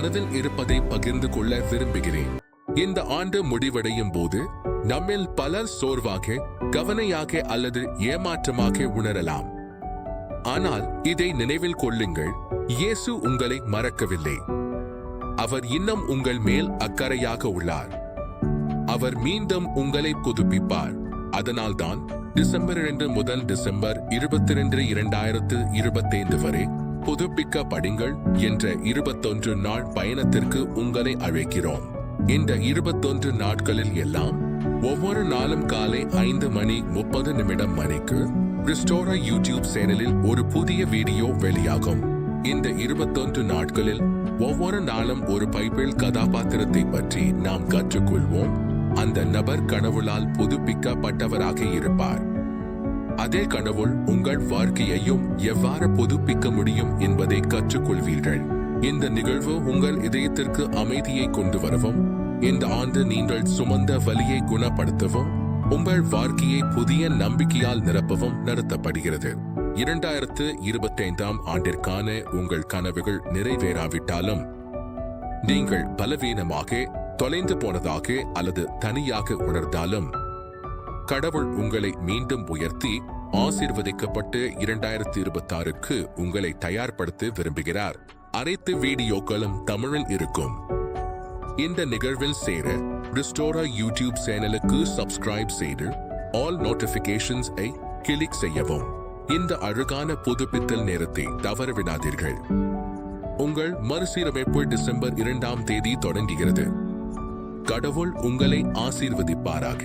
மனதில் இருப்பதை பகிர்ந்து கொள்ள விரும்புகிறேன். இந்த ஆண்டு முடிவடையும் போது நம்மில் பலர் சோர்வாக, கவனையாக அல்லது ஏமாற்றமாக உணரலாம். ஆனால் இதை நினைவில் கொள்ளுங்கள், இயேசு உங்களை மறக்கவில்லை. அவர் இன்னும் உங்கள் மேல் அக்கறையாக உள்ளார். அவர் மீண்டும் உங்களை புதுப்பிப்பார். அதனால்தான் டிசம்பர் 2 முதல் டிசம்பர் 22, 2025 வரை புதுப்பிக்கப்படுங்கள் என்ற 21 நாள் பயணத்திற்கு உங்களை அழைக்கிறோம். இந்த 21 நாட்களில் எல்லாம் ஒவ்வொரு நாளும் காலை 5:30 ரிஸ்டோரா யூடியூப் சேனலில் ஒரு புதிய வீடியோ வெளியாகும். இந்த 21 நாட்களில் ஒவ்வொரு நாளும் ஒரு பைபிள் கதாபாத்திரத்தை பற்றி நாம் கற்றுக்கொள்வோம். அந்த நபர் கடவுளால் புதுப்பிக்கப்பட்டவராக இருப்பார். அதே கடவுள் உங்கள் வாழ்க்கையையும் எவ்வாறு புதுப்பிக்க முடியும் என்பதை கற்றுக்கொள்வீர்கள். இந்த நிகழ்வு உங்கள் இதயத்திற்கு அமைதியை கொண்டு வரவும், இந்த ஆண்டு நீங்கள் சுமந்த வலியை குணப்படுத்தவும், உங்கள் வாழ்க்கையை புதிய நம்பிக்கையால் நிரப்பவும் நடத்தப்படுகிறது. 2025ஆம் ஆண்டிற்கான உங்கள் கனவுகள் நிறைவேறாவிட்டாலும், நீங்கள் பலவீனமாக, தொலைந்து போனதாக அல்லது தனியாக உணர்ந்தாலும், கடவுள் உங்களை மீண்டும் உயர்த்தி ஆசீர்வதிக்கப்பட்டு 2026க்கு உங்களை தயார்படுத்த விரும்புகிறார். அனைத்து வீடியோக்களும் தமிழில் இருக்கும். இந்த நிகழ்வில் சேர ரிஸ்டோரா யூடியூப் சேனலுக்கு சப்ஸ்கிரைப் செய்து ஆல் நோட்டிபிகேஷன்ஸ் ஐ கிளிக் செய்யவும். இந்த அழகான புதுப்பித்தல் நேரத்தை தவறவிடாதீர்கள். உங்கள் மறுசீரமைப்பு டிசம்பர் 2ஆம் தேதி தொடங்குகிறது. கடவுள் உங்களை ஆசீர்வதிப்பாராக.